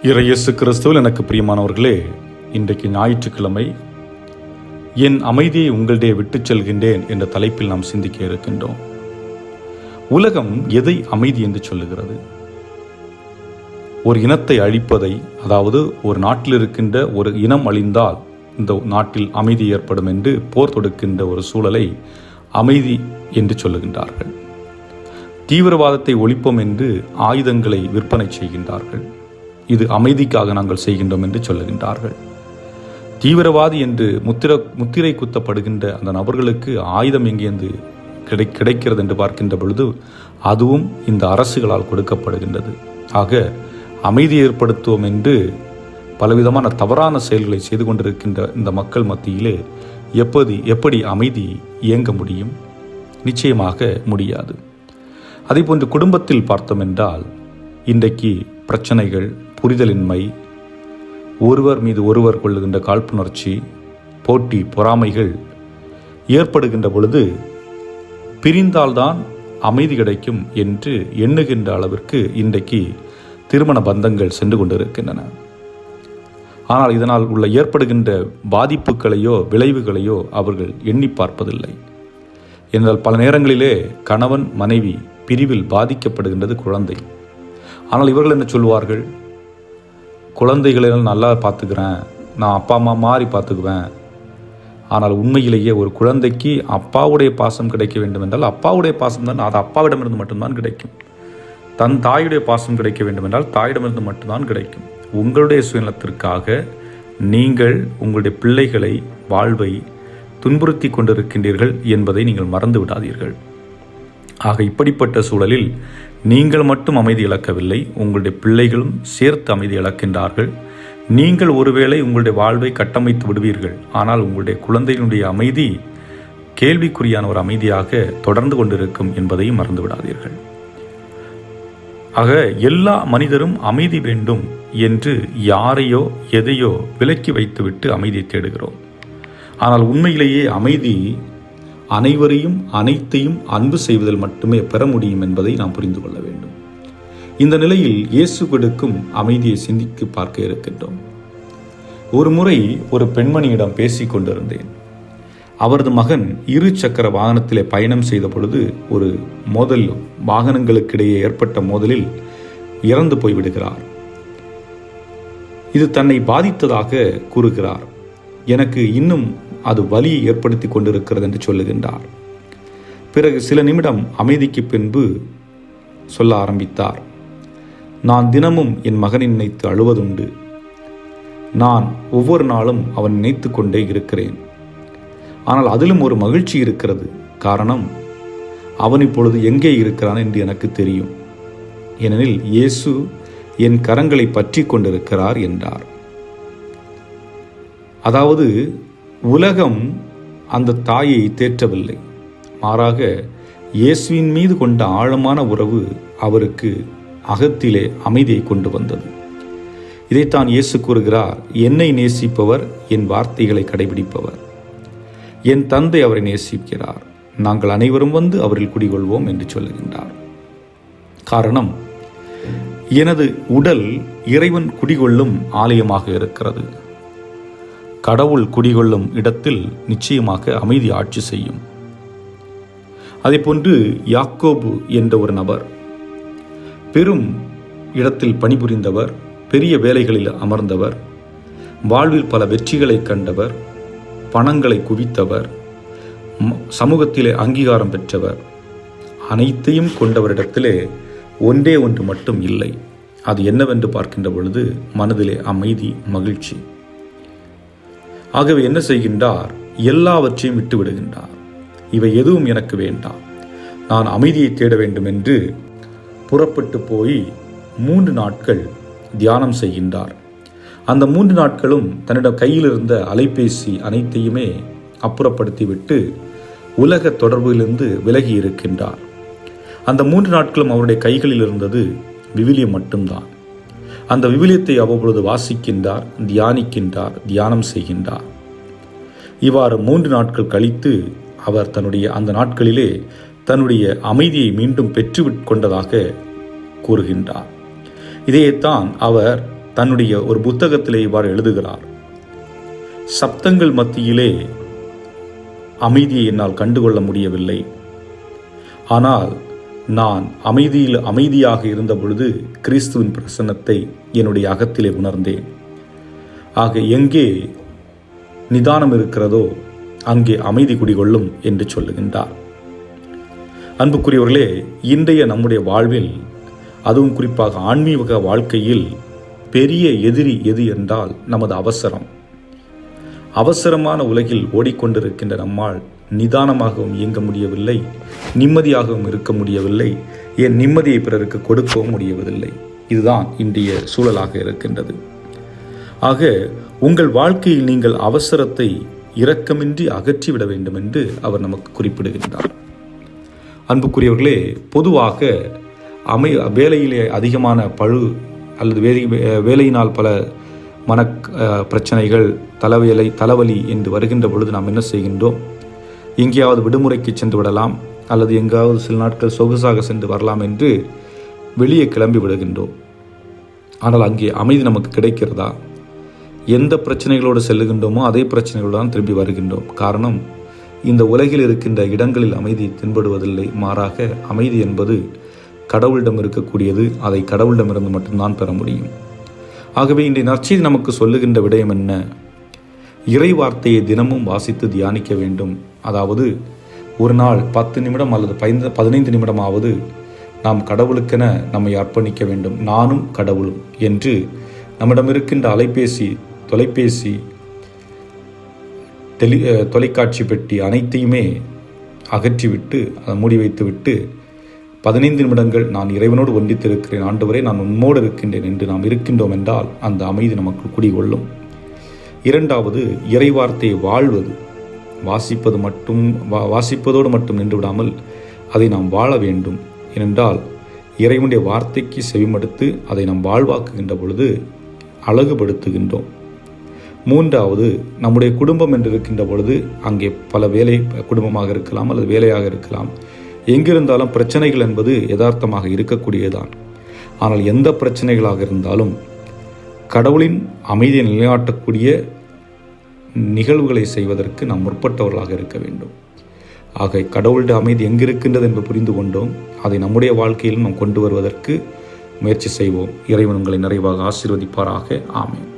இயேசு கிறிஸ்துவில் எனக்கு பிரியமானவர்களே, இன்றைக்கு ஞாயிற்றுக்கிழமை என் அமைதியை உங்களிடையே விட்டுச் செல்கின்றேன் என்ற தலைப்பில் நாம் சிந்திக்க இருக்கின்றோம். உலகம் எதை அமைதி என்று சொல்லுகிறது? ஒரு இனத்தை அழிப்பதை, அதாவது ஒரு நாட்டில் இருக்கின்ற ஒரு இனம் அழிந்தால் இந்த நாட்டில் அமைதி ஏற்படும் என்று போர் தொடுக்கின்ற ஒரு சூழலை அமைதி என்று சொல்லுகின்றார்கள். தீவிரவாதத்தை ஒழிப்போம் என்று ஆயுதங்களை விற்பனை செய்கின்றார்கள். இது அமைதிக்காக நாங்கள் செய்கின்றோம் என்று சொல்லுகின்றார்கள். தீவிரவாதி என்று முத்திரை குத்தப்படுகின்ற அந்த நபர்களுக்கு ஆயுதம் எங்கேருந்து கிடைக்கிறது என்று பார்க்கின்ற பொழுது அதுவும் இந்த அரசுகளால் கொடுக்கப்படுகின்றது. ஆக அமைதி ஏற்படுத்துவோம் என்று பலவிதமான தவறான செயல்களை செய்து கொண்டிருக்கின்ற இந்த மக்கள் மத்தியிலே எப்படி அமைதி இயங்க முடியும்? நிச்சயமாக முடியாது. அதேபோன்று குடும்பத்தில் பார்த்தோம் என்றால் இன்றைக்கு பிரச்சனைகள், புரிதலின்மை, ஒருவர் மீது ஒருவர் கொள்ளுகின்ற காழ்ப்புணர்ச்சி, போட்டி, பொறாமைகள் ஏற்படுகின்ற பொழுது பிரிந்தால்தான் அமைதி கிடைக்கும் என்று எண்ணுகின்ற அளவிற்கு இன்றைக்கு திருமண பந்தங்கள் சென்று கொண்டிருக்கின்றன. ஆனால் இதனால் உள்ள ஏற்படுகின்ற பாதிப்புகளையோ விளைவுகளையோ அவர்கள் எண்ணி பார்ப்பதில்லை. என்றால் பல நேரங்களிலே கணவன் மனைவி பிரிவில் பாதிக்கப்படுகின்றது குழந்தை. ஆனால் இவர்கள் என்ன சொல்வார்கள்? குழந்தைகளை நல்லா பார்த்துக்கிறேன், நான் அப்பா அம்மா மாதிரி பார்த்துக்குவேன். ஆனால் உண்மையிலேயே ஒரு குழந்தைக்கு அப்பாவுடைய பாசம் கிடைக்க வேண்டும் என்றால் அப்பாவுடைய பாசம் தான், அது அப்பாவிடமிருந்து மட்டும்தான் கிடைக்கும். தன் தாயுடைய பாசம் கிடைக்க வேண்டும் என்றால் தாயிடமிருந்து மட்டும்தான் கிடைக்கும். உங்களுடைய சுயநலத்திற்காக நீங்கள் உங்களுடைய பிள்ளைகளை, வாழ்வை துன்புறுத்தி கொண்டிருக்கின்றீர்கள் என்பதை நீங்கள் மறந்து விடாதீர்கள். ஆக இப்படிப்பட்ட சூழலில் நீங்கள் மட்டும் அமைதி இழக்கவில்லை, உங்களுடைய பிள்ளைகளும் சேர்த்து அமைதி இழக்கின்றார்கள். நீங்கள் ஒருவேளை உங்களுடைய வாழ்வை கட்டமைத்து விடுவீர்கள், ஆனால் உங்களுடைய குழந்தைகளுடைய அமைதி கேள்விக்குறியான ஒரு அமைதியாக தொடர்ந்து கொண்டிருக்கும் என்பதையும் மறந்து விடாதீர்கள். ஆக எல்லா மனிதரும் அமைதி வேண்டும் என்று யாரையோ எதையோ விலக்கி வைத்துவிட்டு அமைதியை தேடுகிறோம். ஆனால் உண்மையிலேயே அமைதி அனைவரையும் அனைத்தையும் அன்பு செய்வதில் மட்டுமே பெற முடியும் என்பதை நாம் புரிந்து கொள்ள வேண்டும். இந்த நிலையில் இயேசு கொடுக்கும் அமைதியை சிந்தித்து பார்க்க இருக்கின்றோம். ஒரு முறை ஒரு பெண்மணியிடம் பேசிக் கொண்டிருந்தேன். அவரது மகன் 2 சக்கர வாகனத்திலே பயணம் செய்த பொழுது ஒரு மோதல், வாகனங்களுக்கிடையே ஏற்பட்ட மோதலில் இறந்து போய்விடுகிறார். இது தன்னை பாதித்ததாக கூறுகிறார். எனக்கு இன்னும் அது வலியை ஏற்படுத்தி கொண்டிருக்கிறது என்று சொல்லுகின்றார். பிறகு சில நிமிடம் அமைதிக்கு பின்பு சொல்ல ஆரம்பித்தார். நான் தினமும் என் மகனை நினைத்து அழுவதுண்டு. நான் ஒவ்வொரு நாளும் அவன் நினைத்து கொண்டே இருக்கிறேன். ஆனால் அதிலும் ஒரு மகிழ்ச்சி இருக்கிறது. காரணம், அவன் இப்பொழுது எங்கே இருக்கிறான் என்று எனக்கு தெரியும். ஏனெனில் இயேசு என் கரங்களை பற்றி கொண்டிருக்கிறார் என்றார். அதாவது உலகம் அந்த தாயை தேற்றவில்லை, மாறாக இயேசுவின் மீது கொண்ட ஆழமான உறவு அவருக்கு அகத்திலே அமைதியை கொண்டு வந்தது. இதைத்தான் இயேசு கூறுகிறார், என்னை நேசிப்பவர் என் வார்த்தைகளை கடைபிடிப்பவர், என் தந்தை அவரை நேசிக்கிறார், நாங்கள் அனைவரும் வந்து அவரில் குடிகொள்வோம் என்று சொல்லுகின்றார். காரணம், எனது உடல் இறைவன் குடிகொள்ளும் ஆலயமாக இருக்கிறது. கடவுள் குடிகொள்ளும் இடத்தில் நிச்சயமாக அமைதி ஆட்சி செய்யும். அதேபோன்று யாக்கோபு என்ற ஒரு நபர் பெரும் இடத்தில் பணிபுரிந்தவர், பெரிய வேலைகளில் அமர்ந்தவர், வாழ்வில் பல வெற்றிகளை கண்டவர், பணங்களை குவித்தவர், சமூகத்திலே அங்கீகாரம் பெற்றவர், அனைத்தையும் கொண்டவரிடத்திலே ஒன்றே ஒன்று மட்டும் இல்லை. அது என்னவென்று பார்க்கின்ற பொழுது மனதிலே அமைதி, மகிழ்ச்சி. ஆகவே என்ன செய்கின்றார்? எல்லாவற்றையும் விட்டு விடுகின்றார். இவை எதுவும் எனக்கு வேண்டாம், நான் அமைதியை தேட வேண்டும் என்று புறப்பட்டு போய் 3 நாட்கள் தியானம் செய்கின்றார். அந்த 3 நாட்களும் தன்னிடம் கையில் இருந்த அலைபேசி அனைத்தையுமே அப்புறப்படுத்திவிட்டு உலக தொடர்பிலிருந்து விலகி இருக்கின்றார். அந்த 3 நாட்களும் அவருடைய கைகளில் இருந்தது விவிலியம் மட்டும்தான். அந்த விவிலியத்தை அவ்வப்பொழுது வாசிக்கின்றார், தியானிக்கின்றார், தியானம் செய்கின்றார். இவ்வாறு 3 நாட்கள் கழித்து அவர் அந்த நாட்களிலே தன்னுடைய அமைதியை மீண்டும் பெற்று கொண்டதாக கூறுகின்றார். இதைத்தான் அவர் தன்னுடைய ஒரு புத்தகத்திலே இவ்வாறு எழுதுகிறார். சப்தங்கள் மத்தியிலே அமைதியை என்னால் கண்டுகொள்ள முடியவில்லை. ஆனால் நான் அமைதியாக இருந்த பொழுது கிறிஸ்துவின் பிரசன்னத்தை என்னுடைய அகத்திலே உணர்ந்தேன். ஆக எங்கே நிதானம் இருக்கிறதோ அங்கே அமைதி குடிகொள்ளும் என்று சொல்லுகின்றார். அன்புக்குரியவர்களே, இன்றைய நம்முடைய வாழ்வில், அதுவும் குறிப்பாக ஆன்மீக வாழ்க்கையில் பெரிய எதிரி எது என்றால் நமது அவசரம். அவசரமான உலகில் ஓடிக்கொண்டிருக்கின்ற நம்மால் நிதானமாகவும் இயங்க முடியவில்லை, நிம்மதியாகவும் இருக்க முடியவில்லை, என் நிம்மதியை பிறருக்கு கொடுக்கவும் முடியவதில்லை. இதுதான் இன்றைய சூழலாக இருக்கின்றது. ஆக உங்கள் வாழ்க்கையில் நீங்கள் அவசரத்தை இரக்கமின்றி அகற்றிவிட வேண்டும் என்று அவர் நமக்கு குறிப்பிடுகின்றார். அன்புக்குரியவர்களே, பொதுவாக வேலையிலே அதிகமான பழு அல்லது வேலையினால் பல மன பிரச்சனைகள், தலைவலி என்று வருகின்ற பொழுது நாம் என்ன செய்கின்றோம்? எங்கேயாவது விடுமுறைக்கு சென்று விடலாம் அல்லது எங்காவது சில நாட்கள் சொகுசாக சென்று வரலாம் என்று வெளியே கிளம்பி விடுகின்றோம். ஆனால் அங்கே அமைதி நமக்கு கிடைக்கிறதா? எந்த பிரச்சனைகளோடு செல்லுகின்றோமோ அதே பிரச்சனைகளோடு தான் திரும்பி வருகின்றோம். காரணம், இந்த உலகில் இருக்கின்ற இடங்களில் அமைதி தென்படுவதில்லை. மாறாக அமைதி என்பது கடவுளிடம் இருக்கக்கூடியது. அதை கடவுளிடமிருந்து மட்டும்தான் பெற முடியும். ஆகவே இன்றைய நற்செய்தி நமக்கு சொல்லுகின்ற விடயம் என்ன? இறை வார்த்தையை தினமும் வாசித்து தியானிக்க வேண்டும். அதாவது ஒரு நாள் 10 நிமிடம் அல்லது 15 நிமிடமாவது நாம் கடவுளுக்கென நம்மை அர்ப்பணிக்க வேண்டும். நானும் கடவுளும் என்று நம்மிடம் இருக்கின்ற தொலைபேசி, தொலைக்காட்சி பெட்டி அனைத்தையுமே அகற்றிவிட்டு, அதை மூடி வைத்துவிட்டு 15 நிமிடங்கள் நான் இறைவனோடு ஒன்றித்திருக்கிறேன், ஆண்டவரே நான் உம்மோடு இருக்கின்றேன் என்று நாம் இருக்கின்றோம் என்றால் அந்த அமைதி நமக்கு குடிகொள்ளும். இரண்டாவது, இறை வார்த்தையை வாழ்வது. வாசிப்பதோடு மட்டும் நின்று விடாமல் அதை நாம் வாழ வேண்டும். ஏனென்றால் இறைவனுடைய வார்த்தைக்கு செவிமடுத்து அதை நாம் வாழ்வாக்குகின்ற பொழுது அழகுபடுத்துகின்றோம். மூன்றாவது, நம்முடைய குடும்பம் என்று இருக்கின்ற பொழுது அங்கே பல குடும்பமாக இருக்கலாம் அல்லது வேலையாக இருக்கலாம். எங்கிருந்தாலும் பிரச்சனைகள் என்பது யதார்த்தமாக இருக்கக்கூடியதான். ஆனால் எந்த பிரச்சனைகளாக இருந்தாலும் கடவுளின் அமைதியை நிலைநாட்டக்கூடிய நிகழ்வுகளை செய்வதற்கு நாம் முற்பட்டவர்களாக இருக்க வேண்டும். ஆக கடவுளுடைய அமைதி எங்கிருக்கின்றது என்று புரிந்து கொண்டோம். அதை நம்முடைய வாழ்க்கையில் நாம் கொண்டு வருவதற்கு முயற்சி செய்வோம். இறைவன் உங்களை நிறைவாக ஆசீர்வதிப்பாராக. ஆமென்.